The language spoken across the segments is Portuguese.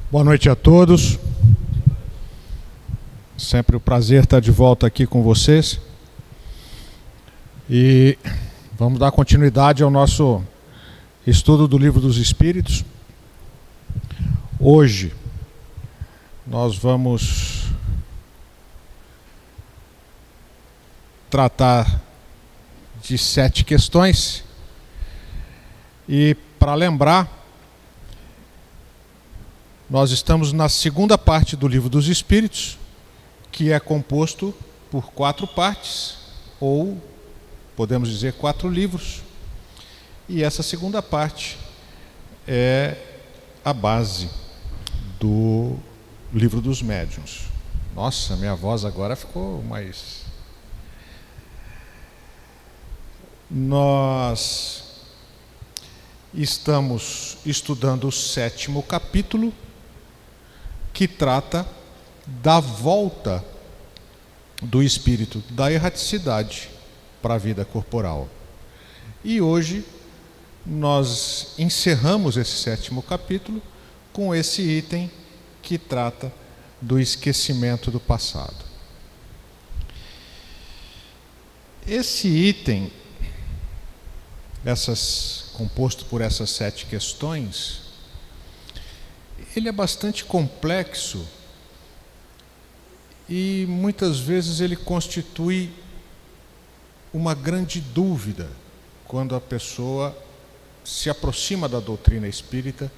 Boa noite a todos. Sempre um prazer estar de volta aqui com vocês. E vamos dar continuidade ao nosso estudo do Livro dos Espíritos. Hoje nós vamos tratar de 7 questões. E para lembrar, nós estamos na segunda parte do Livro dos Espíritos, que é composto por 4 partes, ou podemos dizer 4 livros. E essa segunda parte é a base do Livro dos Médiuns. Nossa, minha voz agora ficou mais... Nós estamos estudando o 7º capítulo, que trata da volta do espírito da erraticidade para a vida corporal. E hoje nós encerramos esse 7º capítulo com esse item que trata do esquecimento do passado. Esse item, composto por essas 7 questões, ele é bastante complexo e muitas vezes ele constitui uma grande dúvida quando a pessoa se aproxima da doutrina espírita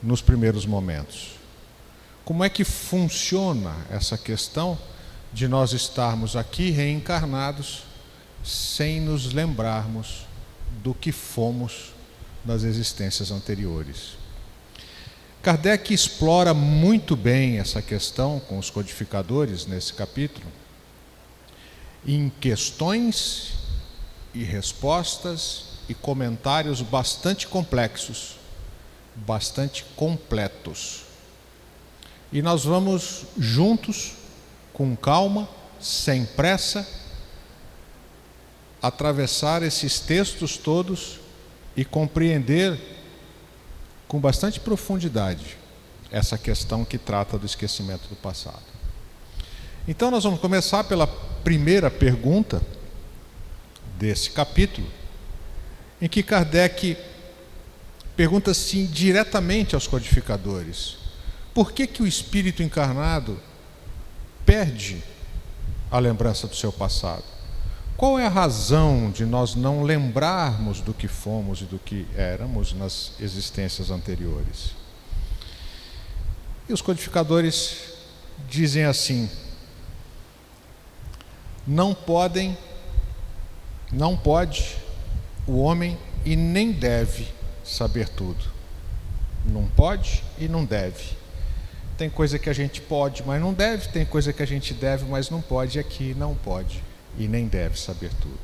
nos primeiros momentos. Como é que funciona essa questão de nós estarmos aqui reencarnados sem nos lembrarmos do que fomos nas existências anteriores? Kardec explora muito bem essa questão com os codificadores nesse capítulo, em questões e respostas e comentários bastante complexos, bastante completos. E nós vamos juntos, com calma, sem pressa, atravessar esses textos todos e compreender com bastante profundidade essa questão que trata do esquecimento do passado. Então nós vamos começar pela primeira pergunta desse capítulo, em que Kardec pergunta assim diretamente aos codificadores: por que o espírito encarnado perde a lembrança do seu passado? Qual é a razão de nós não lembrarmos do que fomos e do que éramos nas existências anteriores? E os codificadores dizem assim: não pode o homem e nem deve saber tudo. Não pode e não deve. Tem coisa que a gente pode, mas não deve. Tem coisa que a gente deve, mas não pode. E aqui não pode e nem deve saber tudo.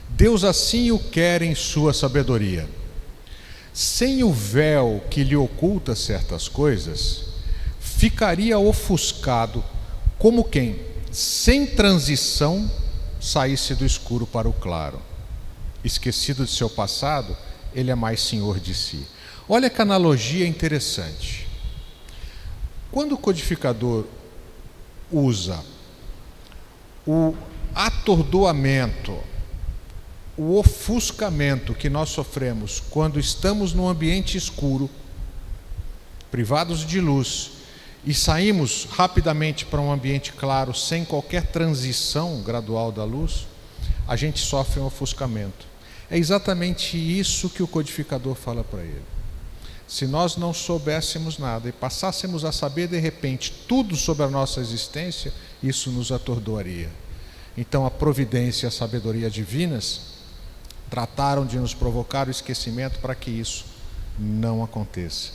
Deus assim o quer em sua sabedoria. Sem o véu que lhe oculta certas coisas, ficaria ofuscado como quem, sem transição, saísse do escuro para o claro. Esquecido de seu passado, ele é mais senhor de si. Olha que analogia interessante. Quando o codificador usa o atordoamento, o ofuscamento que nós sofremos quando estamos num ambiente escuro, privados de luz, e saímos rapidamente para um ambiente claro, sem qualquer transição gradual da luz, a gente sofre um ofuscamento. É exatamente isso que o codificador fala para ele. Se nós não soubéssemos nada e passássemos a saber de repente tudo sobre a nossa existência, isso nos atordoaria. Então a providência e a sabedoria divinas trataram de nos provocar o esquecimento para que isso não aconteça.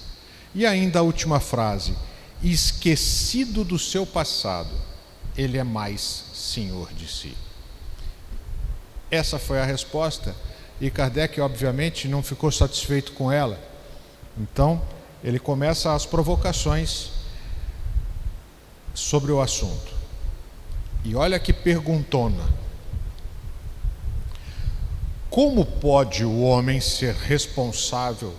E ainda a última frase: esquecido do seu passado, ele é mais senhor de si. Essa foi a resposta, e Kardec obviamente não ficou satisfeito com ela. Então ele começa as provocações sobre o assunto. E olha que perguntona: como pode o homem ser responsável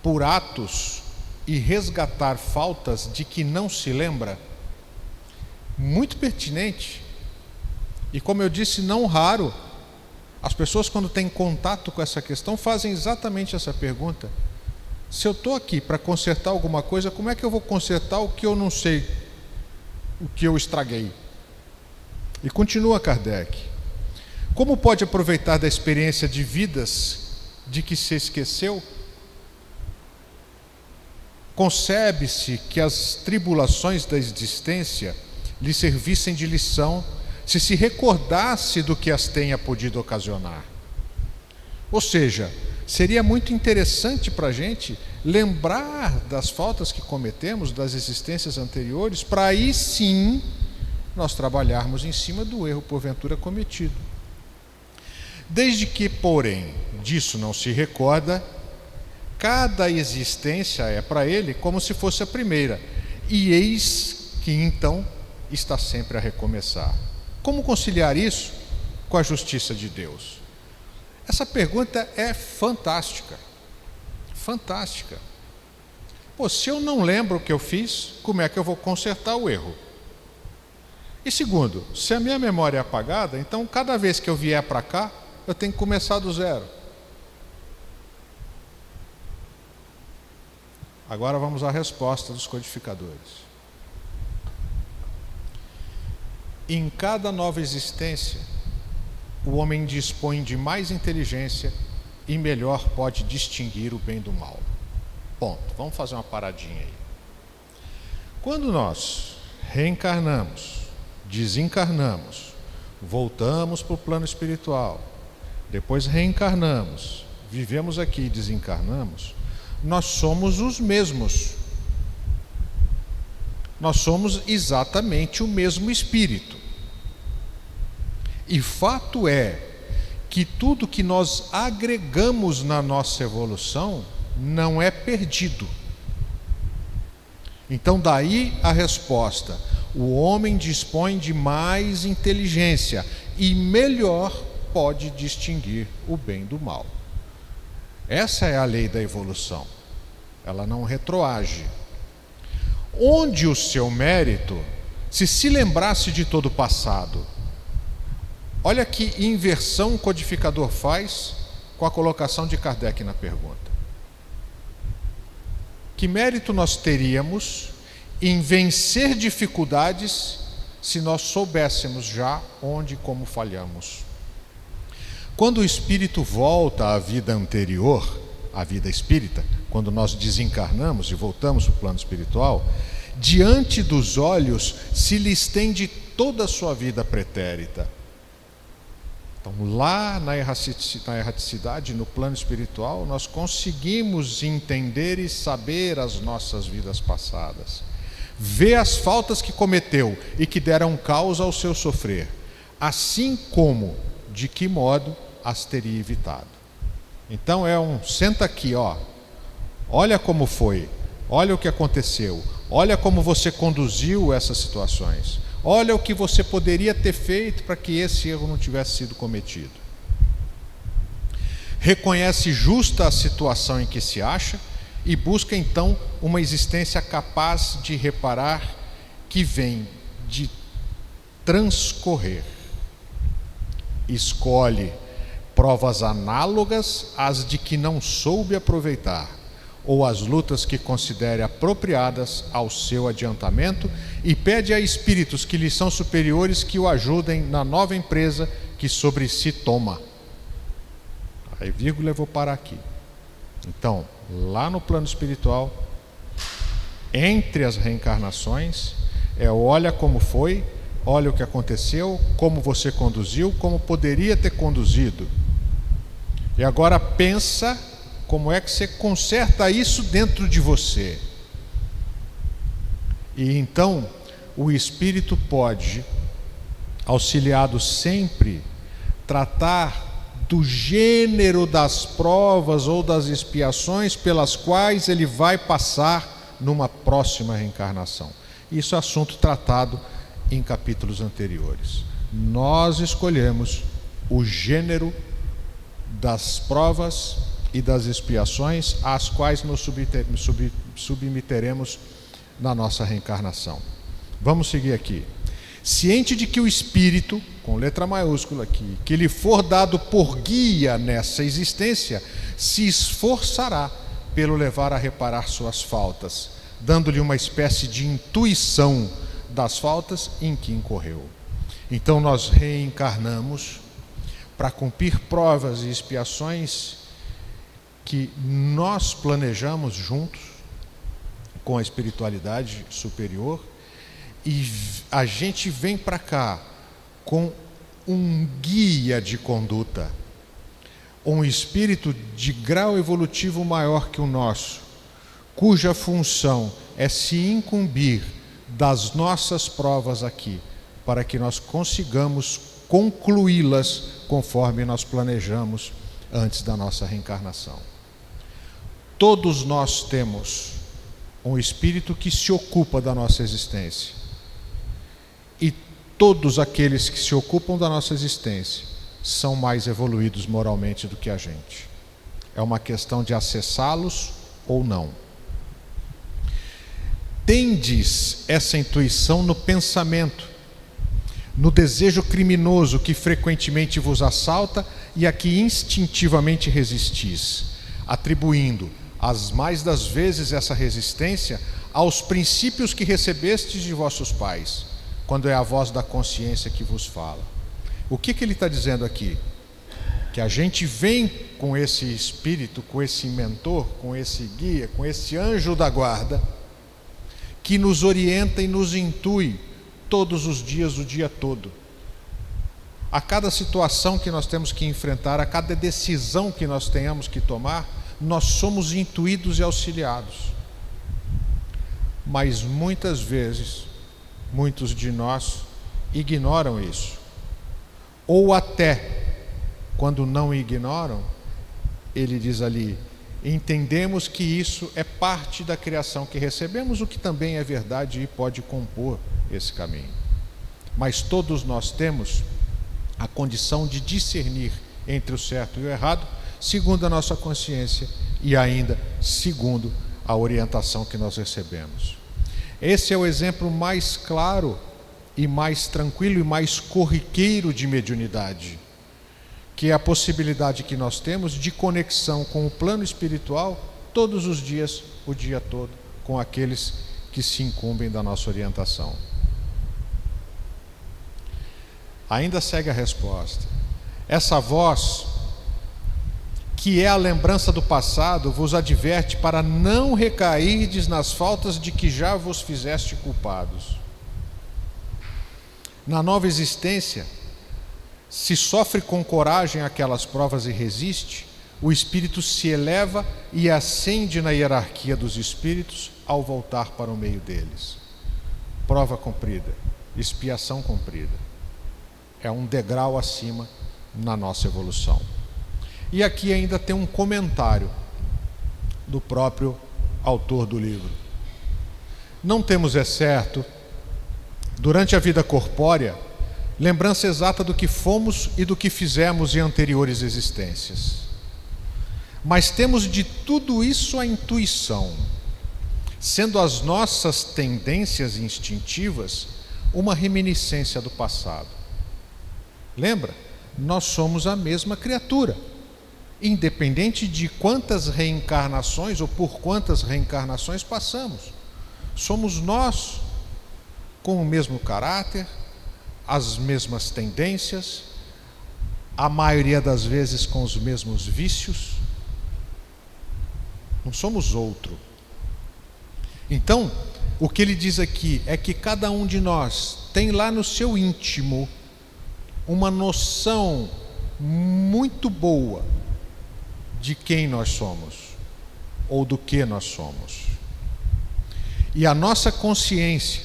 por atos e resgatar faltas de que não se lembra? Muito pertinente. E como eu disse, não raro, as pessoas quando têm contato com essa questão fazem exatamente essa pergunta. Se eu estou aqui para consertar alguma coisa, como é que eu vou consertar o que eu não sei, o que eu estraguei? E continua Kardec. Como pode aproveitar da experiência de vidas de que se esqueceu? Concebe-se que as tribulações da existência lhe servissem de lição se recordasse do que as tenha podido ocasionar. Ou seja, seria muito interessante para a gente lembrar das faltas que cometemos, das existências anteriores, para aí sim nós trabalharmos em cima do erro porventura cometido. Desde que, porém, disso não se recorda, cada existência é para ele como se fosse a primeira, e eis que então está sempre a recomeçar. Como conciliar isso com a justiça de Deus? Essa pergunta é fantástica. Fantástica. Pô, se eu não lembro o que eu fiz, como é que eu vou consertar o erro? E segundo, se a minha memória é apagada, então cada vez que eu vier para cá, eu tenho que começar do zero. Agora vamos à resposta dos codificadores. Em cada nova existência, o homem dispõe de mais inteligência e melhor pode distinguir o bem do mal. Ponto. Vamos fazer uma paradinha aí. Quando nós reencarnamos, desencarnamos, voltamos para o plano espiritual, depois reencarnamos, vivemos aqui e desencarnamos, nós somos os mesmos. Nós somos exatamente o mesmo espírito. E fato é que tudo que nós agregamos na nossa evolução não é perdido. Então daí a resposta: o homem dispõe de mais inteligência e melhor pode distinguir o bem do mal. Essa é a lei da evolução. Ela não retroage. Onde o seu mérito se lembrasse de todo o passado. Olha que inversão o codificador faz com a colocação de Kardec na pergunta. Que mérito nós teríamos em vencer dificuldades se nós soubéssemos já onde e como falhamos? Quando o espírito volta à vida anterior, à vida espírita, quando nós desencarnamos e voltamos para o plano espiritual, diante dos olhos se lhe estende toda a sua vida pretérita. Então, lá na erraticidade, no plano espiritual, nós conseguimos entender e saber as nossas vidas passadas, ver as faltas que cometeu e que deram causa ao seu sofrer, assim como de que modo as teria evitado. Então senta aqui, olha como foi, olha o que aconteceu, olha como você conduziu essas situações. Olha o que você poderia ter feito para que esse erro não tivesse sido cometido. Reconhece justa a situação em que se acha e busca então uma existência capaz de reparar que vem de transcorrer. Escolhe provas análogas às de que não soube aproveitar, ou as lutas que considere apropriadas ao seu adiantamento, e pede a espíritos que lhe são superiores que o ajudem na nova empresa que sobre si toma. Aí vírgula eu vou parar aqui. Então, lá no plano espiritual, entre as reencarnações, olha como foi, olha o que aconteceu, como você conduziu, como poderia ter conduzido. E agora pensa como é que você conserta isso dentro de você. E então o espírito pode, auxiliado sempre, tratar do gênero das provas ou das expiações pelas quais ele vai passar numa próxima reencarnação. Isso é assunto tratado em capítulos anteriores. Nós escolhemos o gênero das provas e das expiações às quais nos submeteremos na nossa reencarnação. Vamos seguir aqui. Ciente de que o Espírito, com letra maiúscula aqui, que lhe for dado por guia nessa existência, se esforçará pelo levar a reparar suas faltas, dando-lhe uma espécie de intuição das faltas em que incorreu. Então nós reencarnamos para cumprir provas e expiações que nós planejamos juntos com a espiritualidade superior, e a gente vem para cá com um guia de conduta, um espírito de grau evolutivo maior que o nosso, cuja função é se incumbir das nossas provas aqui, para que nós consigamos concluí-las conforme nós planejamos antes da nossa reencarnação. Todos nós temos um espírito que se ocupa da nossa existência. E todos aqueles que se ocupam da nossa existência são mais evoluídos moralmente do que a gente. É uma questão de acessá-los ou não. Tendes essa intuição no pensamento, no desejo criminoso que frequentemente vos assalta e a que instintivamente resistis, atribuindo as mais das vezes essa resistência aos princípios que recebestes de vossos pais, quando é a voz da consciência que vos fala. O que ele está dizendo aqui? Que a gente vem com esse espírito, com esse mentor, com esse guia, com esse anjo da guarda, que nos orienta e nos intui todos os dias, o dia todo. A cada situação que nós temos que enfrentar, a cada decisão que nós tenhamos que tomar, nós somos intuídos e auxiliados. Mas muitas vezes, muitos de nós ignoram isso. Ou até, quando não ignoram, ele diz ali, entendemos que isso é parte da criação que recebemos, o que também é verdade e pode compor esse caminho. Mas todos nós temos a condição de discernir entre o certo e o errado, segundo a nossa consciência e ainda segundo a orientação que nós recebemos. Esse é o exemplo mais claro e mais tranquilo e mais corriqueiro de mediunidade, que é a possibilidade que nós temos de conexão com o plano espiritual todos os dias, o dia todo, com aqueles que se incumbem da nossa orientação. Ainda segue a resposta. Essa voz, que é a lembrança do passado, vos adverte para não recairdes nas faltas de que já vos fizeste culpados. Na nova existência, se sofre com coragem aquelas provas e resiste, o espírito se eleva e ascende na hierarquia dos espíritos ao voltar para o meio deles. Prova cumprida, expiação cumprida. É um degrau acima na nossa evolução. E aqui ainda tem um comentário do próprio autor do livro. Não temos, é certo, durante a vida corpórea, lembrança exata do que fomos e do que fizemos em anteriores existências. Mas temos de tudo isso a intuição, sendo as nossas tendências instintivas uma reminiscência do passado. Lembra? Nós somos a mesma criatura, independente de quantas reencarnações ou por quantas reencarnações passamos. Somos nós com o mesmo caráter, as mesmas tendências, a maioria das vezes com os mesmos vícios. Não somos outro. Então, o que ele diz aqui é que cada um de nós tem lá no seu íntimo uma noção muito boa de quem nós somos ou do que nós somos. E a nossa consciência,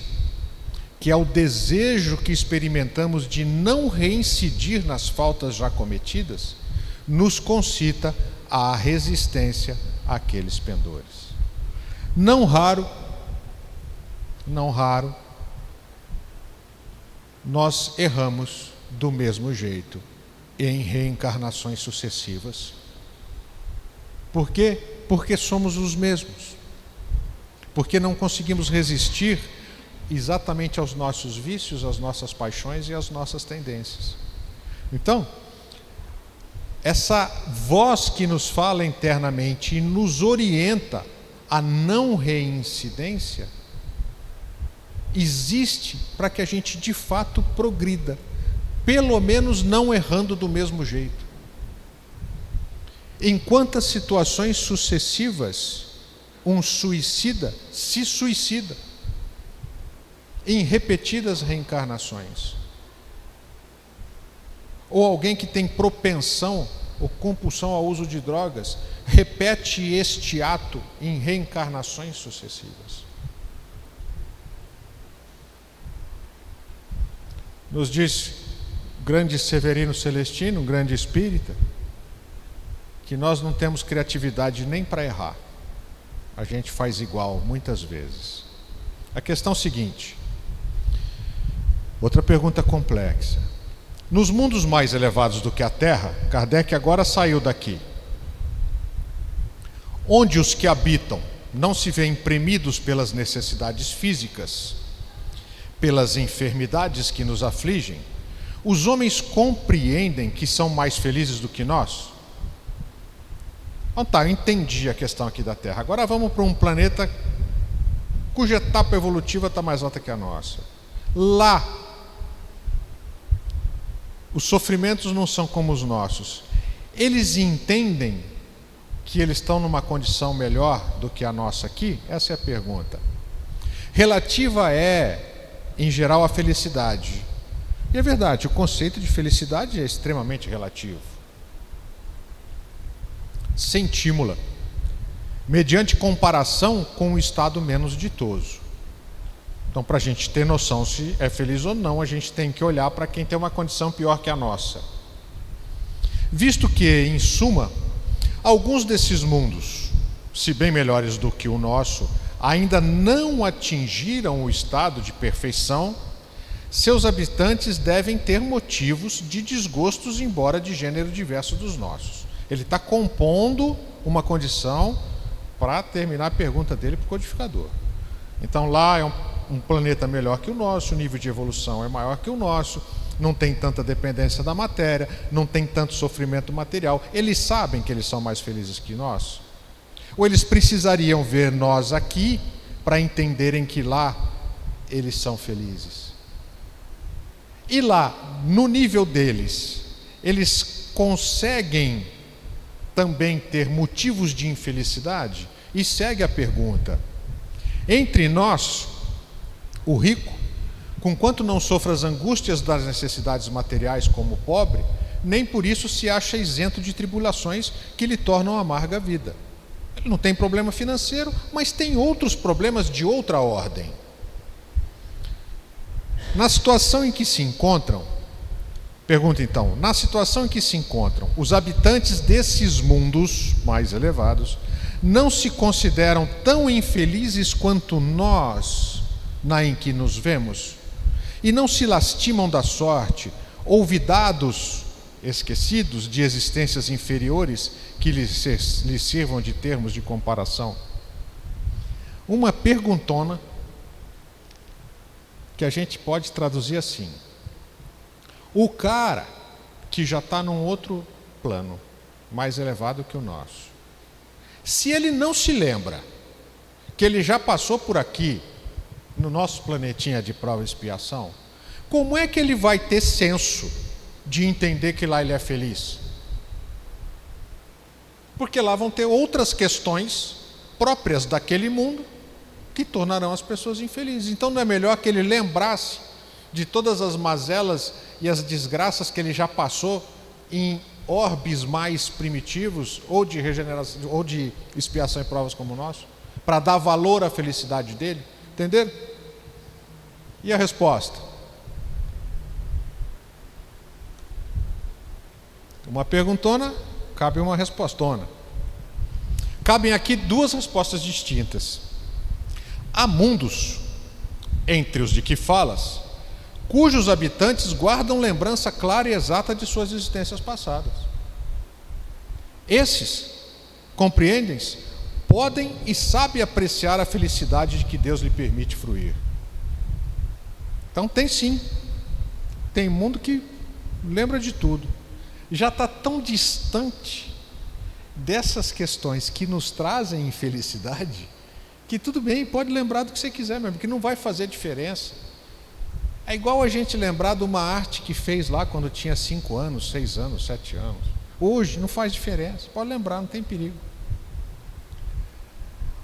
que é o desejo que experimentamos de não reincidir nas faltas já cometidas, nos concita à resistência àqueles pendores. Não raro, nós erramos do mesmo jeito em reencarnações sucessivas, Por quê? Porque somos os mesmos. Porque não conseguimos resistir exatamente aos nossos vícios, às nossas paixões e às nossas tendências. Então, essa voz que nos fala internamente e nos orienta à não reincidência, existe para que a gente de fato progrida, pelo menos não errando do mesmo jeito. Em quantas situações sucessivas um suicida se suicida em repetidas reencarnações? Ou alguém que tem propensão ou compulsão ao uso de drogas repete este ato em reencarnações sucessivas. Nos diz o grande Severino Celestino, um grande espírita, que nós não temos criatividade nem para errar. A gente faz igual muitas vezes. A questão é a seguinte, outra pergunta complexa. Nos mundos mais elevados do que a Terra, Kardec agora saiu daqui, onde os que habitam não se veem premidos pelas necessidades físicas, pelas enfermidades que nos afligem, os homens compreendem que são mais felizes do que nós? Então tá, eu entendi a questão aqui da Terra. Agora vamos para um planeta cuja etapa evolutiva está mais alta que a nossa. Lá, os sofrimentos não são como os nossos. Eles entendem que eles estão numa condição melhor do que a nossa aqui? Essa é a pergunta. Relativa em geral, à felicidade. E é verdade, o conceito de felicidade é extremamente relativo. Sentímula, mediante comparação com o estado menos ditoso. Então, para a gente ter noção se é feliz ou não, a gente tem que olhar para quem tem uma condição pior que a nossa. Visto que, em suma, alguns desses mundos, se bem melhores do que o nosso, ainda não atingiram o estado de perfeição, seus habitantes devem ter motivos de desgostos, embora de gênero diverso dos nossos. Ele está compondo uma condição para terminar a pergunta dele para o codificador. Então lá é um planeta melhor que o nosso, o nível de evolução é maior que o nosso, não tem tanta dependência da matéria, não tem tanto sofrimento material. Eles sabem que eles são mais felizes que nós? Ou eles precisariam ver nós aqui para entenderem que lá eles são felizes? E lá, no nível deles, eles conseguem também ter motivos de infelicidade? E segue a pergunta: entre nós, o rico, conquanto não sofra as angústias das necessidades materiais como o pobre, nem por isso se acha isento de tribulações que lhe tornam amarga a vida. Ele não tem problema financeiro, mas tem outros problemas de outra ordem. Na situação em que se encontram, pergunta então, na situação em que se encontram os habitantes desses mundos mais elevados, não se consideram tão infelizes quanto nós na em que nos vemos? E não se lastimam da sorte, olvidados, esquecidos de existências inferiores que lhes sirvam de termos de comparação? Uma perguntona que a gente pode traduzir assim: o cara que já está num outro plano, mais elevado que o nosso, se ele não se lembra que ele já passou por aqui, no nosso planetinha de prova e expiação, como é que ele vai ter senso de entender que lá ele é feliz? Porque lá vão ter outras questões próprias daquele mundo que tornarão as pessoas infelizes. Então não é melhor que ele lembrasse de todas as mazelas e as desgraças que ele já passou em orbes mais primitivos, ou de regeneração, ou de expiação e provas como o nosso, para dar valor à felicidade dele? Entenderam? E a resposta? Uma perguntona, cabe uma respostona. Cabem aqui duas respostas distintas. Há mundos, entre os de que falas, cujos habitantes guardam lembrança clara e exata de suas existências passadas. Esses Compreendem-se? Podem e sabem apreciar a felicidade de que Deus lhe permite fruir. Então tem sim. Tem mundo que lembra de tudo. Já está tão distante dessas questões que nos trazem infelicidade, que tudo bem, pode lembrar do que você quiser mesmo, que não vai fazer diferença. É igual a gente lembrar de uma arte que fez lá quando tinha 5 anos, 6 anos, 7 anos. Hoje não faz diferença, pode lembrar, não tem perigo.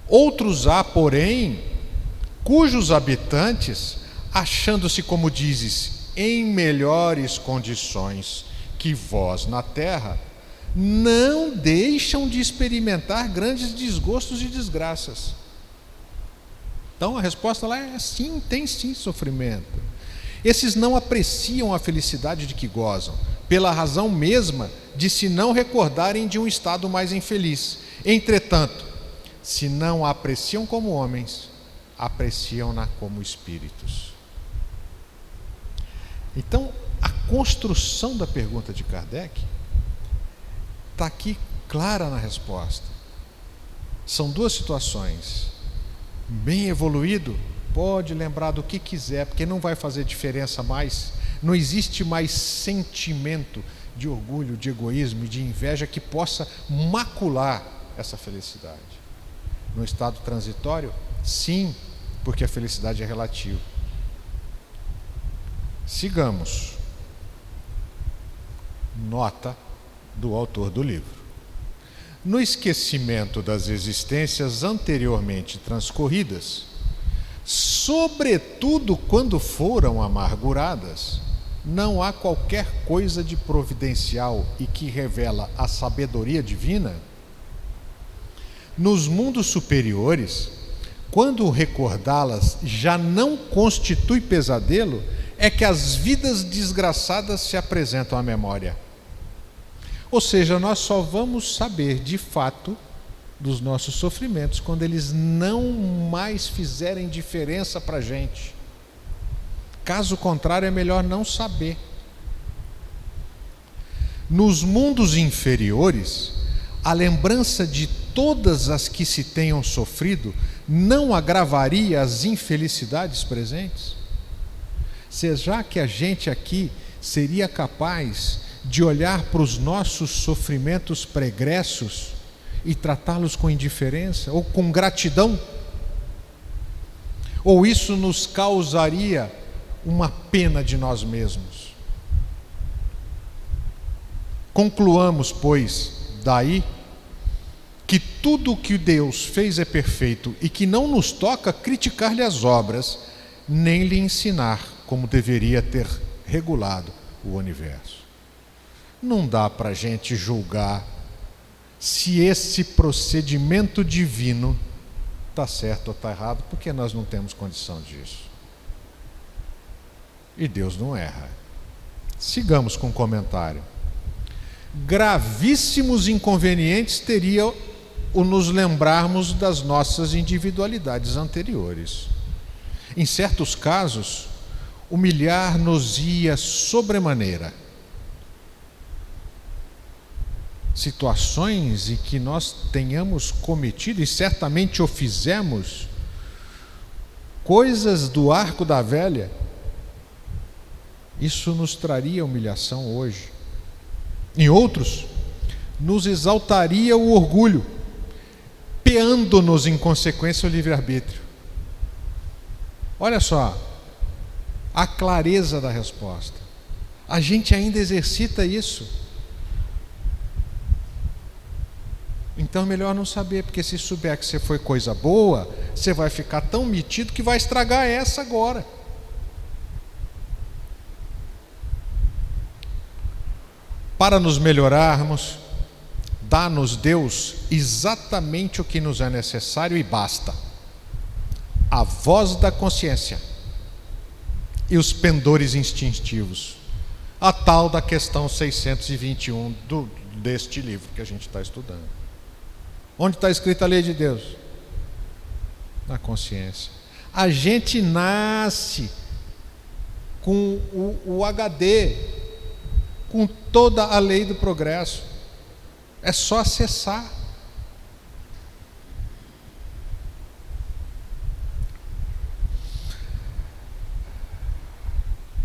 Outros há, porém, cujos habitantes, achando-se, como dizes, em melhores condições que vós na terra, não deixam de experimentar grandes desgostos e desgraças. Então a resposta lá é sim, tem sim sofrimento. Esses não apreciam a felicidade de que gozam, pela razão mesma de se não recordarem de um estado mais infeliz. Entretanto, se não a apreciam como homens, apreciam-na como espíritos. Então, a construção da pergunta de Kardec está aqui clara na resposta. São duas situações. Bem evoluído, pode lembrar do que quiser, porque não vai fazer diferença mais. Não existe mais sentimento de orgulho, de egoísmo e de inveja que possa macular essa felicidade. No estado transitório, sim, porque a felicidade é relativa. Sigamos. Nota do autor do livro. No esquecimento das existências anteriormente transcorridas, sobretudo quando foram amarguradas, não há qualquer coisa de providencial e que revela a sabedoria divina. Nos mundos superiores, quando recordá-las já não constitui pesadelo, é que as vidas desgraçadas se apresentam à memória. Ou seja, nós só vamos saber de fato dos nossos sofrimentos quando eles não mais fizerem diferença para a gente. Caso contrário, é melhor não saber. Nos mundos inferiores, a lembrança de todas as que se tenham sofrido não agravaria as infelicidades presentes? Será que a gente aqui seria capaz de olhar para os nossos sofrimentos pregressos e tratá-los com indiferença ou com gratidão? Ou isso nos causaria uma pena de nós mesmos? Concluamos, pois, daí que tudo o que Deus fez é perfeito e que não nos toca criticar-lhe as obras, nem lhe ensinar como deveria ter regulado o universo. Não dá para a gente julgar se esse procedimento divino está certo ou está errado, porque nós não temos condição disso. E Deus não erra. Sigamos com o comentário. Gravíssimos inconvenientes teria o nos lembrarmos das nossas individualidades anteriores. Em certos casos, humilhar-nos-ia sobremaneira. Situações em que nós tenhamos cometido, e certamente o fizemos, coisas do arco da velha, isso nos traria humilhação hoje. Em outros, nos exaltaria o orgulho, peando-nos em consequência o livre-arbítrio. Olha só, a clareza da resposta. A gente ainda exercita isso. Então é melhor não saber, porque se souber que você foi coisa boa, você vai ficar tão metido que vai estragar essa agora. Para nos melhorarmos, dá-nos Deus exatamente o que nos é necessário e basta: a voz da consciência e os pendores instintivos, a tal da questão 621 deste livro que a gente está estudando. Onde está escrita a lei de Deus? Na consciência. A gente nasce com o HD, com toda a lei do progresso. É só acessar.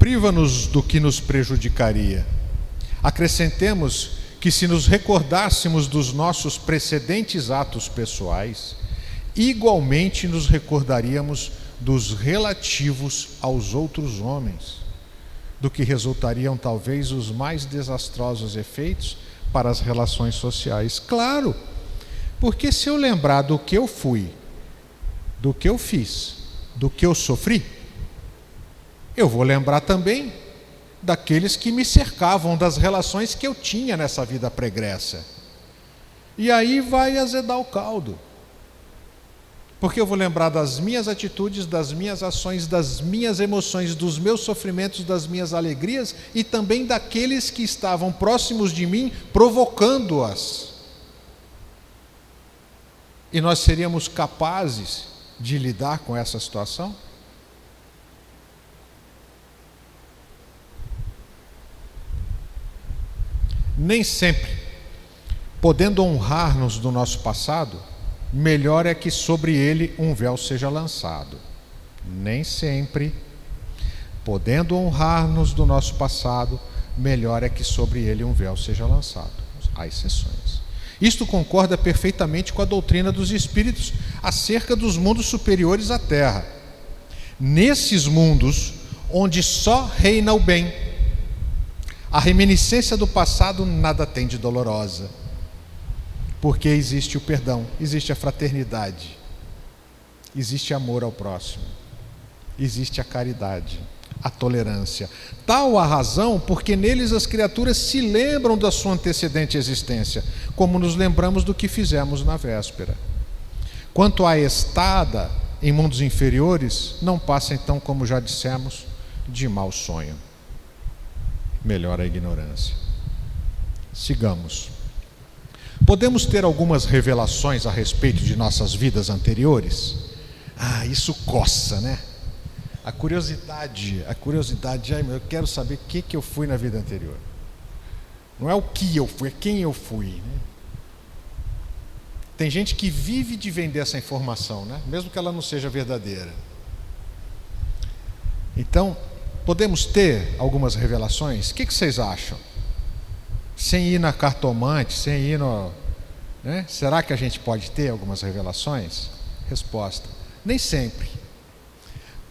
priva-nos do que nos prejudicaria. Acrescentemos que, se nos recordássemos dos nossos precedentes atos pessoais, igualmente nos recordaríamos dos relativos aos outros homens, do que resultariam talvez os mais desastrosos efeitos para as relações sociais. Claro, porque se eu lembrar do que eu fui, do que eu fiz, do que eu sofri, eu vou lembrar também daqueles que me cercavam, das relações que eu tinha nessa vida pregressa. E aí vai azedar o caldo. Porque eu vou lembrar das minhas atitudes, das minhas ações, das minhas emoções, dos meus sofrimentos, das minhas alegrias e também daqueles que estavam próximos de mim, provocando-as. E nós seríamos capazes de lidar com essa situação? Nem sempre, podendo honrar-nos do nosso passado, melhor é que sobre ele um véu seja lançado. Nem sempre, podendo honrar-nos do nosso passado, melhor é que sobre ele um véu seja lançado. Há exceções. Isto concorda perfeitamente com a doutrina dos espíritos acerca dos mundos superiores à Terra. Nesses mundos, onde só reina o bem, a reminiscência do passado nada tem de dolorosa, porque existe o perdão, existe a fraternidade, existe amor ao próximo, existe a caridade, a tolerância. Tal a razão porque neles as criaturas se lembram da sua antecedente existência, como nos lembramos do que fizemos na véspera. Quanto à estada em mundos inferiores, não passa então, como já dissemos, de mau sonho. Melhor a ignorância. Sigamos. Podemos ter algumas revelações a respeito de nossas vidas anteriores? Isso coça, né? A curiosidade, eu quero saber o que eu fui na vida anterior. Não é o que eu fui, é quem eu fui, né? Tem gente que vive de vender essa informação, né? Mesmo que ela não seja verdadeira. Então, podemos ter algumas revelações? O que vocês acham? Sem ir na cartomante, sem ir no... né? Será que a gente pode ter algumas revelações? Resposta: nem sempre.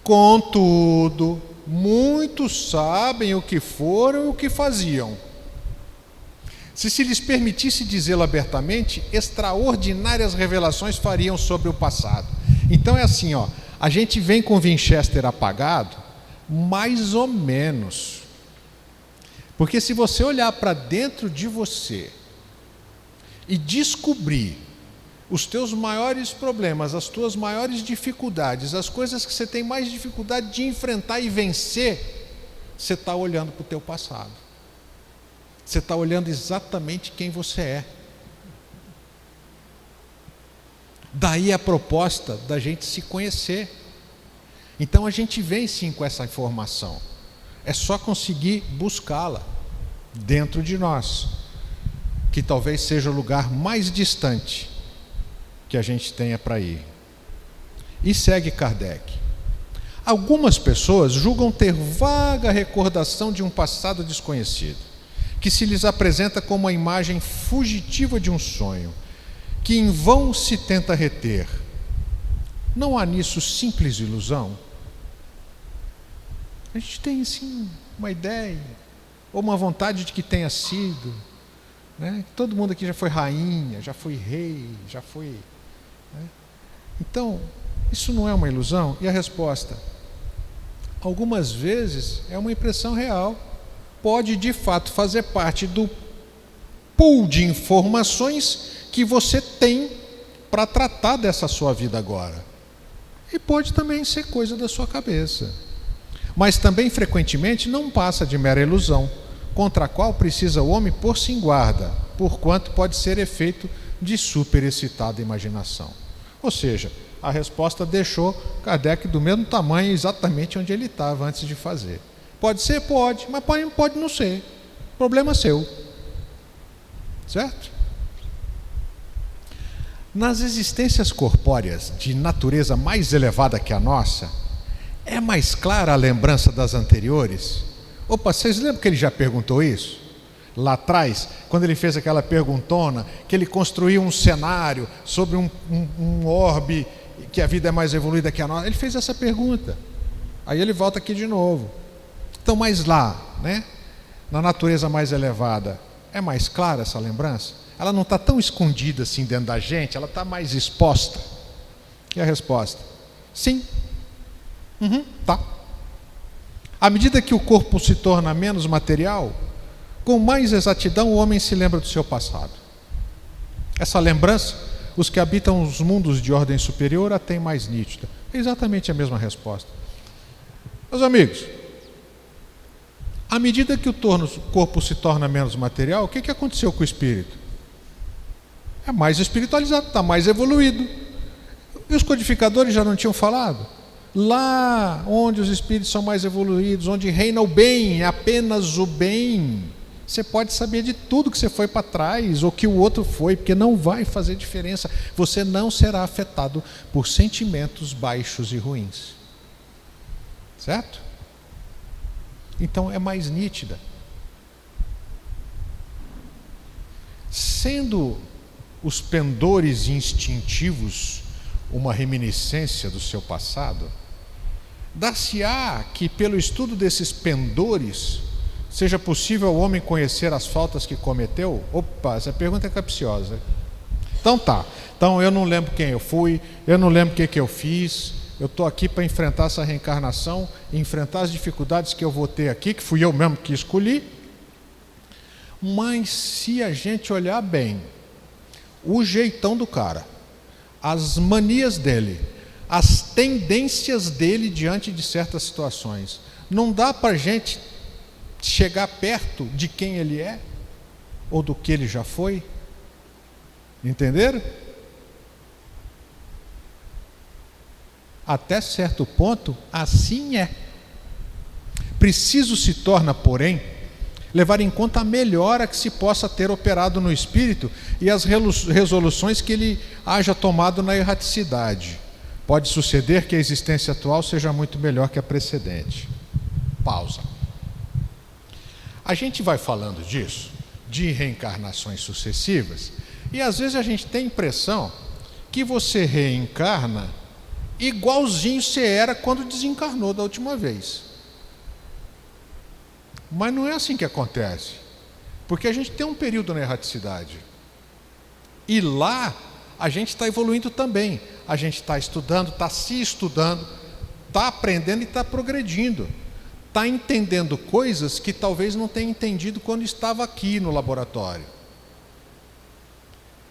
Contudo, muitos sabem o que foram e o que faziam. Se lhes permitisse dizê-lo abertamente, extraordinárias revelações fariam sobre o passado. Então é assim, a gente vem com o Winchester apagado, mais ou menos. Porque se você olhar para dentro de você e descobrir os teus maiores problemas, as tuas maiores dificuldades, as coisas que você tem mais dificuldade de enfrentar e vencer, você está olhando para o teu passado. Você está olhando exatamente quem você é. Daí a proposta da gente se conhecer. Então a gente vem sim com essa informação. É só conseguir buscá-la dentro de nós, que talvez seja o lugar mais distante que a gente tenha para ir. E segue Kardec. Algumas pessoas julgam ter vaga recordação de um passado desconhecido, que se lhes apresenta como a imagem fugitiva de um sonho, que em vão se tenta reter. Não há nisso simples ilusão? A gente tem sim uma ideia, ou uma vontade de que tenha sido, né? Todo mundo aqui já foi rainha, já foi rei, já foi... né? Então, isso não é uma ilusão? E a resposta: algumas vezes é uma impressão real. Pode de fato fazer parte do pool de informações que você tem para tratar dessa sua vida agora. E pode também ser coisa da sua cabeça. Mas também frequentemente não passa de mera ilusão, contra a qual precisa o homem pôr-se em guarda, porquanto pode ser efeito de superexcitada imaginação. Ou seja, a resposta deixou Kardec do mesmo tamanho exatamente onde ele estava antes de fazer. Pode ser? Pode, mas pode não ser. Problema seu. Certo? Nas existências corpóreas de natureza mais elevada que a nossa, É mais clara a lembrança das anteriores? Opa, vocês lembram que ele já perguntou isso? Lá atrás, quando ele fez aquela perguntona, que ele construiu um cenário sobre um orbe, que a vida é mais evoluída que a nossa. Ele fez essa pergunta. Aí ele volta aqui de novo. Então, mas lá, né, na natureza mais elevada, é mais clara essa lembrança? Ela não está tão escondida assim dentro da gente, ela está mais exposta. E a resposta? Sim. Tá. À medida que o corpo se torna menos material, com mais exatidão o homem se lembra do seu passado. Essa lembrança, os que habitam os mundos de ordem superior a têm mais nítida. É exatamente a mesma resposta. Meus amigos, à medida que o corpo se torna menos material, o que aconteceu com o espírito? É mais espiritualizado, está mais evoluído. E os codificadores já não tinham falado? Lá onde os espíritos são mais evoluídos, onde reina o bem, apenas o bem, você pode saber de tudo que você foi para trás ou que o outro foi, porque não vai fazer diferença. Você não será afetado por sentimentos baixos e ruins. Certo? Então é mais nítida. Sendo os pendores instintivos uma reminiscência do seu passado, dar-se-á que pelo estudo desses pendores seja possível ao homem conhecer as faltas que cometeu? Opa, essa pergunta é capciosa. Então tá, então eu não lembro quem eu fui, eu não lembro o que eu fiz, eu estou aqui para enfrentar essa reencarnação, enfrentar as dificuldades que eu vou ter aqui, que fui eu mesmo que escolhi. Mas se a gente olhar bem, o jeitão do cara, as manias dele, as tendências dele diante de certas situações, não dá para a gente chegar perto de quem ele é ou do que ele já foi. Entenderam? Até certo ponto, assim é. Preciso se torna, porém, levar em conta a melhora que se possa ter operado no espírito e as resoluções que ele haja tomado na erraticidade. Pode suceder que a existência atual seja muito melhor que a precedente. Pausa. A gente vai falando disso, de reencarnações sucessivas, e às vezes a gente tem a impressão que você reencarna igualzinho você era quando desencarnou da última vez. Mas não é assim que acontece, porque a gente tem um período na erraticidade, e lá a gente está evoluindo também, a gente está estudando, está se estudando, está aprendendo e está progredindo, está entendendo coisas que talvez não tenha entendido quando estava aqui no laboratório.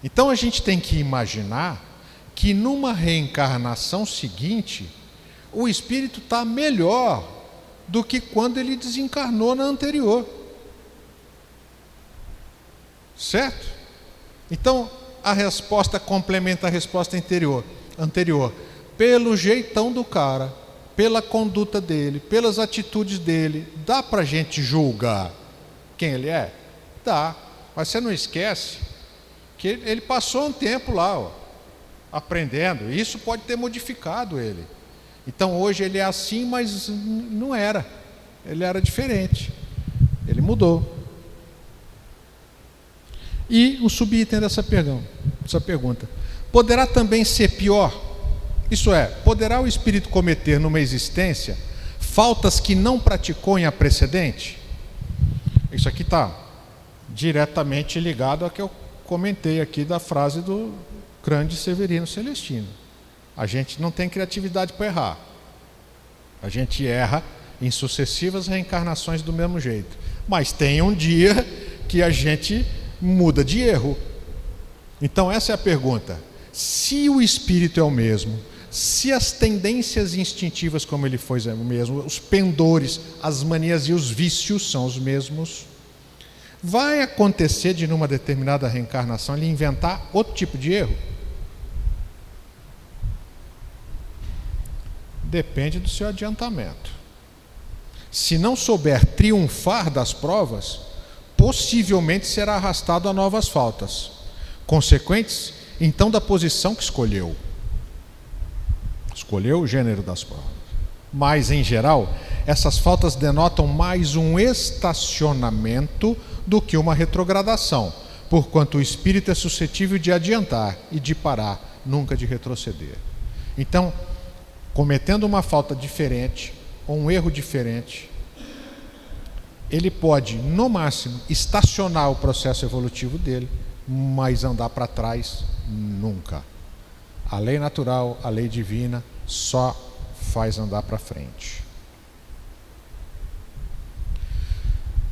Então a gente tem que imaginar que numa reencarnação seguinte, o espírito está melhor do que quando ele desencarnou na anterior. Certo? Então, a resposta complementa a resposta anterior. Pelo jeitão do cara, pela conduta dele, pelas atitudes dele, dá para a gente julgar quem ele é? Dá. Mas você não esquece que ele passou um tempo lá, aprendendo. Isso pode ter modificado ele. Então hoje ele é assim, mas não era. Ele era diferente. Ele mudou. E o subitem dessa pergunta: poderá também ser pior? Isso é, poderá o espírito cometer numa existência faltas que não praticou em a precedente? Isso aqui está diretamente ligado ao que eu comentei aqui da frase do grande Severino Celestino. A gente não tem criatividade para errar. A gente erra em sucessivas reencarnações do mesmo jeito. Mas tem um dia que a gente muda de erro. Então essa é a pergunta. Se o espírito é o mesmo, se as tendências instintivas como ele foi é o mesmo, os pendores, as manias e os vícios são os mesmos, vai acontecer de numa determinada reencarnação ele inventar outro tipo de erro? Depende do seu adiantamento. Se não souber triunfar das provas, possivelmente será arrastado a novas faltas, consequentes, então, da posição que escolheu. Escolheu o gênero das provas. Mas, em geral, essas faltas denotam mais um estacionamento do que uma retrogradação, porquanto o espírito é suscetível de adiantar e de parar, nunca de retroceder. Então, cometendo uma falta diferente, ou um erro diferente, ele pode, no máximo, estacionar o processo evolutivo dele, mas andar para trás, nunca. A lei natural, a lei divina, só faz andar para frente.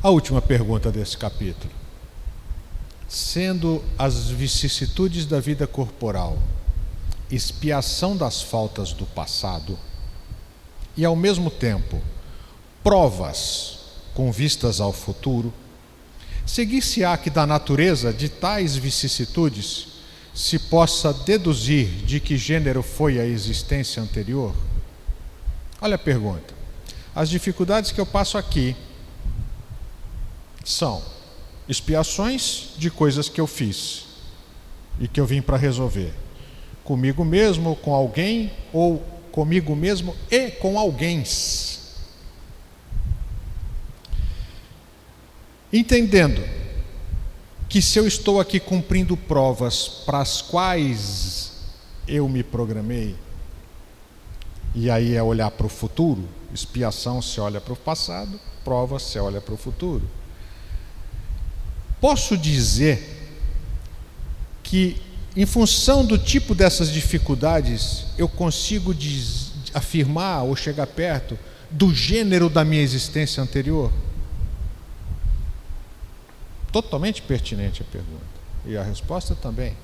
A última pergunta desse capítulo. Sendo as vicissitudes da vida corporal expiação das faltas do passado e, ao mesmo tempo, provas com vistas ao futuro, seguir-se-á que da natureza de tais vicissitudes se possa deduzir de que gênero foi a existência anterior? Olha a pergunta. As dificuldades que eu passo aqui são expiações de coisas que eu fiz e que eu vim para resolver. Comigo mesmo, com alguém, ou comigo mesmo e com alguém. Entendendo que se eu estou aqui cumprindo provas para as quais eu me programei, e aí é olhar para o futuro, expiação se olha para o passado, prova se olha para o futuro. Posso dizer que, em função do tipo dessas dificuldades, eu consigo afirmar ou chegar perto do gênero da minha existência anterior? Totalmente pertinente a pergunta. E a resposta também.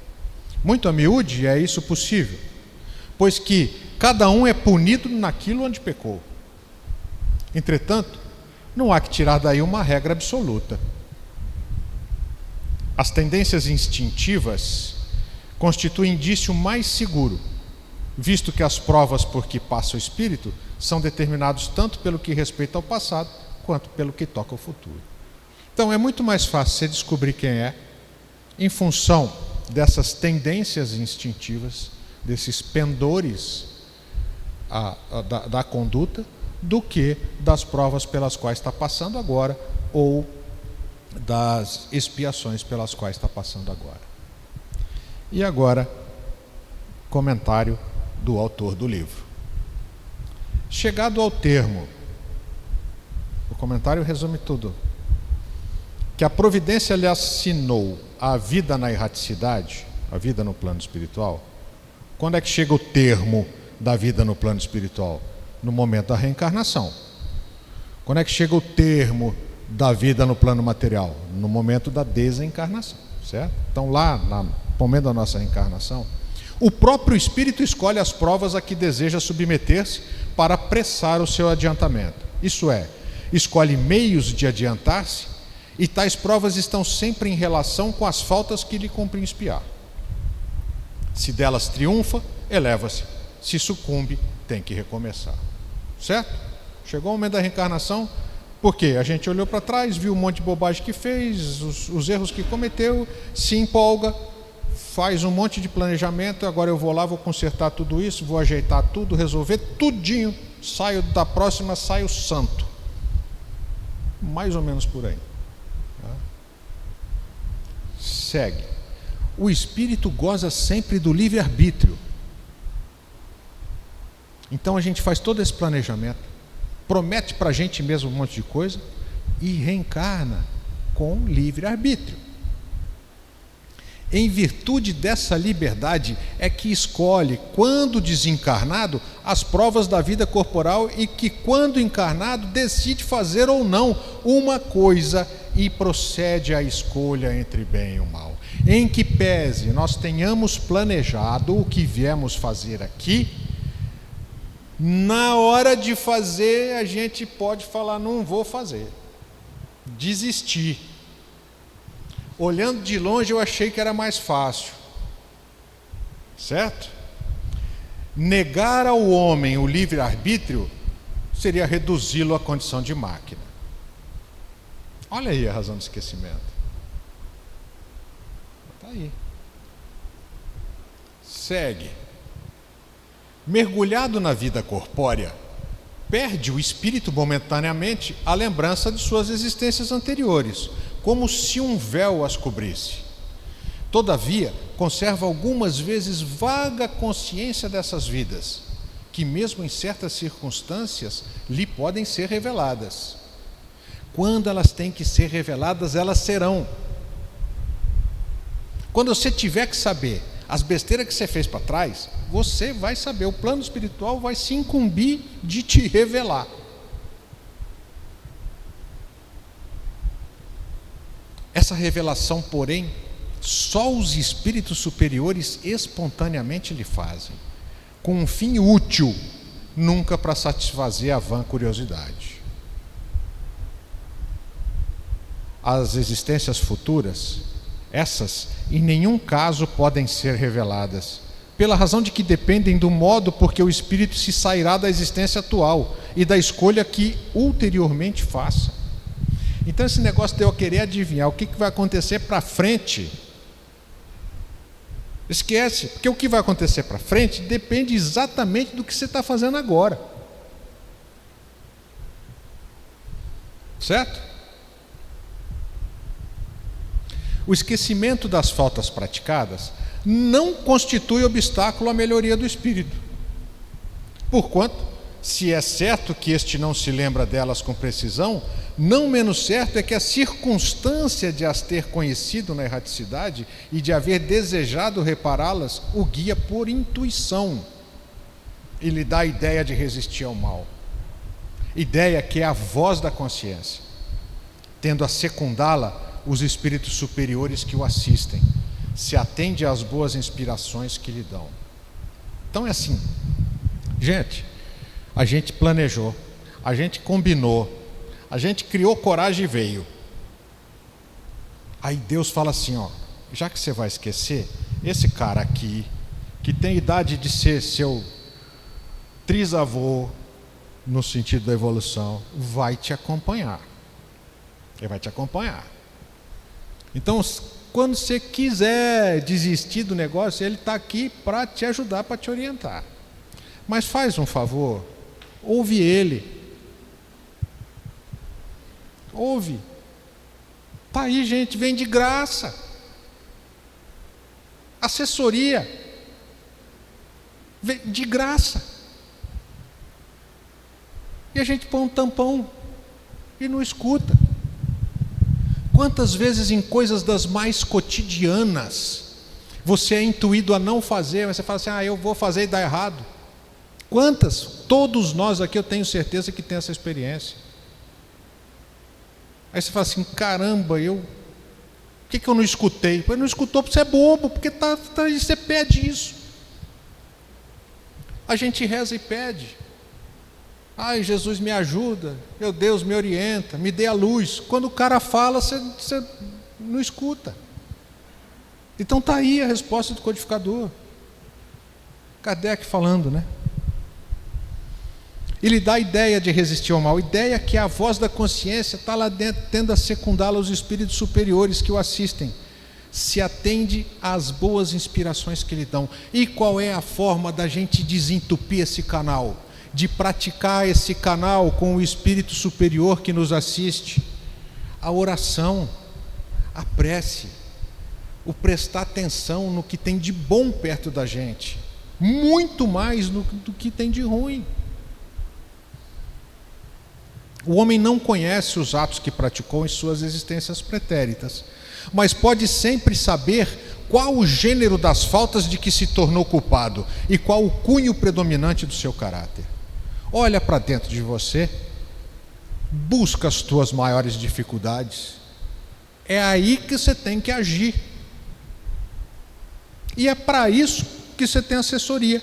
Muito a miúde é isso possível, pois que cada um é punido naquilo onde pecou. Entretanto, não há que tirar daí uma regra absoluta. As tendências instintivas constituem indício mais seguro, visto que as provas por que passa o espírito são determinados tanto pelo que respeita ao passado, quanto pelo que toca ao futuro. Então é muito mais fácil você descobrir quem é, em função dessas tendências instintivas, desses pendores da conduta, do que das provas pelas quais está passando agora, ou das expiações pelas quais está passando agora. E agora, comentário do autor do livro. Chegado ao termo, o comentário resume tudo, que a providência lhe assinou a vida na erraticidade, a vida no plano espiritual. Quando é que chega o termo da vida no plano espiritual? No momento da reencarnação. Quando é que chega o termo da vida no plano material? No momento da desencarnação, certo? Então lá, no momento da nossa reencarnação, o próprio espírito escolhe as provas a que deseja submeter-se para apressar o seu adiantamento. Isso é, escolhe meios de adiantar-se, e tais provas estão sempre em relação com as faltas que lhe cumpre expiar. Se delas triunfa, eleva-se. Se sucumbe, tem que recomeçar. Certo? Chegou o momento da reencarnação, porque a gente olhou para trás, viu um monte de bobagem que fez, os erros que cometeu, se empolga, faz um monte de planejamento, agora eu vou lá, vou consertar tudo isso, vou ajeitar tudo, resolver tudinho, saio da próxima, saio santo. Mais ou menos por aí. Segue. O espírito goza sempre do livre-arbítrio. Então a gente faz todo esse planejamento, promete para a gente mesmo um monte de coisa e reencarna com livre-arbítrio. Em virtude dessa liberdade é que escolhe, quando desencarnado, as provas da vida corporal e que, quando encarnado, decide fazer ou não uma coisa e procede à escolha entre bem e o mal. Em que pese nós tenhamos planejado o que viemos fazer aqui, na hora de fazer a gente pode falar, não vou fazer, desistir. Olhando de longe eu achei que era mais fácil, certo? Negar ao homem o livre-arbítrio seria reduzi-lo à condição de máquina. Olha aí a razão do esquecimento. Está aí. Segue. Mergulhado na vida corpórea, perde o espírito momentaneamente a lembrança de suas existências anteriores, como se um véu as cobrisse. Todavia, conserva algumas vezes vaga consciência dessas vidas, que mesmo em certas circunstâncias lhe podem ser reveladas. Quando elas têm que ser reveladas, elas serão. Quando você tiver que saber as besteiras que você fez para trás, você vai saber, o plano espiritual vai se incumbir de te revelar. Essa revelação, porém, só os espíritos superiores espontaneamente lhe fazem, com um fim útil, nunca para satisfazer a vã curiosidade. As existências futuras, essas em nenhum caso podem ser reveladas, pela razão de que dependem do modo por que o espírito se sairá da existência atual e da escolha que ulteriormente faça. Então esse negócio de eu querer adivinhar o que vai acontecer para frente, esquece, porque o que vai acontecer para frente depende exatamente do que você está fazendo agora. Certo? O esquecimento das faltas praticadas não constitui obstáculo à melhoria do espírito. Porquanto, se é certo que este não se lembra delas com precisão, não menos certo é que a circunstância de as ter conhecido na erraticidade e de haver desejado repará-las o guia por intuição e lhe dá a ideia de resistir ao mal. Ideia que é a voz da consciência, tendo a secundá-la os espíritos superiores que o assistem, se atende às boas inspirações que lhe dão. Então é assim, gente, a gente planejou, a gente combinou, a gente criou coragem e veio. Aí Deus fala assim, ó, já que você vai esquecer, esse cara aqui, que tem idade de ser seu trisavô, no sentido da evolução, vai te acompanhar. Ele vai te acompanhar. Então, quando você quiser desistir do negócio, ele está aqui para te ajudar, para te orientar. Mas faz um favor, ouve ele. Ouve. Está aí, gente, vem de graça. Assessoria. Vem de graça. E a gente põe um tampão e não escuta. Quantas vezes em coisas das mais cotidianas você é intuído a não fazer, mas você fala assim, eu vou fazer e dá errado. Quantas? Todos nós aqui eu tenho certeza que tem essa experiência. Aí você fala assim, caramba, por que eu não escutei? Não escutou porque você é bobo, porque você pede isso. A gente reza e pede. Ai, Jesus me ajuda, meu Deus me orienta, me dê a luz. Quando o cara fala, você não escuta. Então está aí a resposta do codificador. Kardec falando, né? Ele dá a ideia de resistir ao mal, a ideia que a voz da consciência está lá dentro, tendo a secundá-la os espíritos superiores que o assistem. Se atende às boas inspirações que lhe dão. E qual é a forma da gente desentupir esse canal? De praticar esse canal com o espírito superior que nos assiste? A oração, a prece, o prestar atenção no que tem de bom perto da gente, muito mais do que tem de ruim. O homem não conhece os atos que praticou em suas existências pretéritas, mas pode sempre saber qual o gênero das faltas de que se tornou culpado e qual o cunho predominante do seu caráter. Olha para dentro de você, busca as tuas maiores dificuldades, é aí que você tem que agir. E é para isso que você tem assessoria.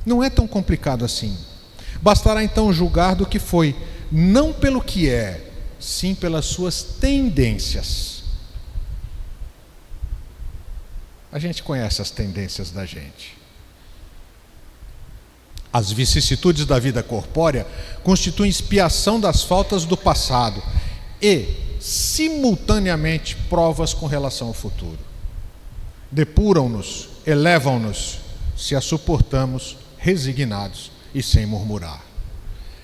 Não é tão complicado assim. Bastará então julgar do que foi, não pelo que é, sim pelas suas tendências. A gente conhece as tendências da gente. As vicissitudes da vida corpórea constituem expiação das faltas do passado e, simultaneamente, provas com relação ao futuro. Depuram-nos, elevam-nos, se as suportamos resignados e sem murmurar.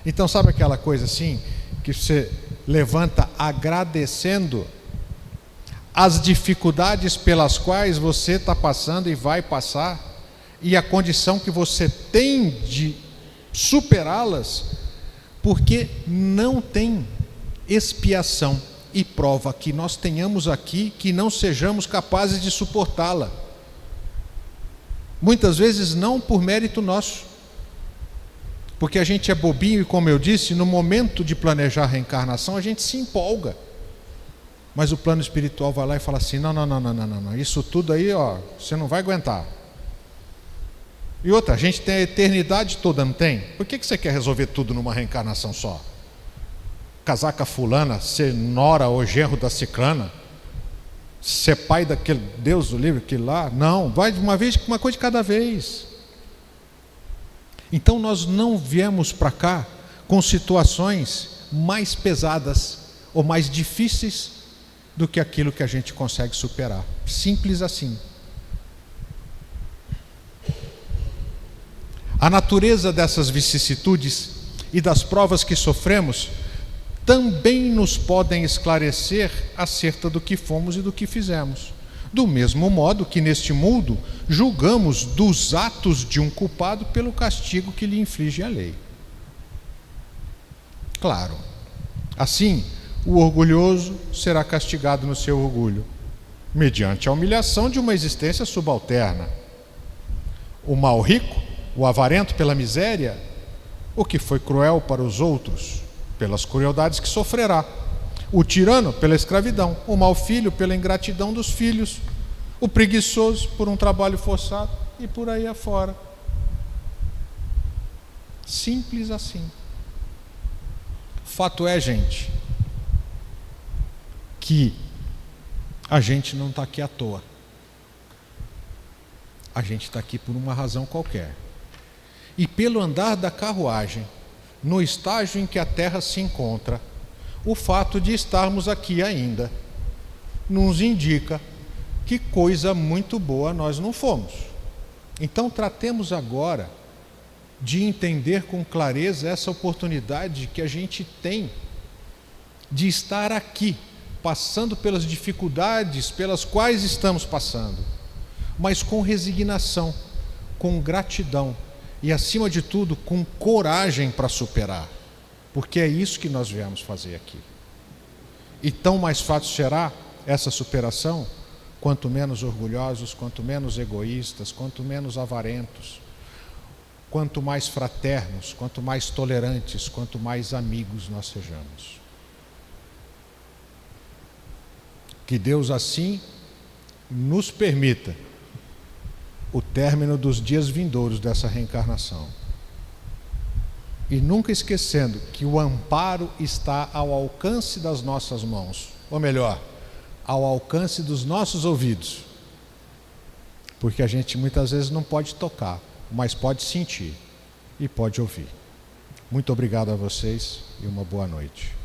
Então, sabe aquela coisa assim, que você levanta agradecendo as dificuldades pelas quais você está passando e vai passar, e a condição que você tem de superá-las, porque não tem expiação e prova que nós tenhamos aqui que não sejamos capazes de suportá-la. Muitas vezes não por mérito nosso, porque a gente é bobinho e, como eu disse, no momento de planejar a reencarnação a gente se empolga, mas o plano espiritual vai lá e fala assim: não, isso tudo aí, ó, você não vai aguentar. E outra, a gente tem a eternidade toda, não tem? Por que você quer resolver tudo numa reencarnação só? Casar com a fulana, ser nora ou genro da ciclana, ser pai daquele Deus do livro, aquele lá? Não, vai de uma vez, uma coisa de cada vez. Então nós não viemos para cá com situações mais pesadas ou mais difíceis do que aquilo que a gente consegue superar. Simples assim. A natureza dessas vicissitudes e das provas que sofremos também nos podem esclarecer acerca do que fomos e do que fizemos. Do mesmo modo que neste mundo julgamos dos atos de um culpado pelo castigo que lhe inflige a lei. Claro, assim, o orgulhoso será castigado no seu orgulho, mediante a humilhação de uma existência subalterna. O mal rico, o avarento pela miséria, o que foi cruel para os outros, pelas crueldades que sofrerá. O tirano pela escravidão, o mau filho pela ingratidão dos filhos, o preguiçoso por um trabalho forçado e por aí afora. Simples assim. Fato é, gente, que a gente não está aqui à toa. A gente está aqui por uma razão qualquer. E pelo andar da carruagem, no estágio em que a Terra se encontra, o fato de estarmos aqui ainda nos indica que coisa muito boa nós não fomos. Então tratemos agora de entender com clareza essa oportunidade que a gente tem de estar aqui, passando pelas dificuldades pelas quais estamos passando, mas com resignação, com gratidão e, acima de tudo, com coragem para superar, porque é isso que nós viemos fazer aqui. E tão mais fácil será essa superação quanto menos orgulhosos, quanto menos egoístas, quanto menos avarentos, quanto mais fraternos, quanto mais tolerantes, quanto mais amigos nós sejamos. Que Deus assim nos permita o término dos dias vindouros dessa reencarnação. E nunca esquecendo que o amparo está ao alcance das nossas mãos, ou melhor, ao alcance dos nossos ouvidos. Porque a gente muitas vezes não pode tocar, mas pode sentir e pode ouvir. Muito obrigado a vocês e uma boa noite.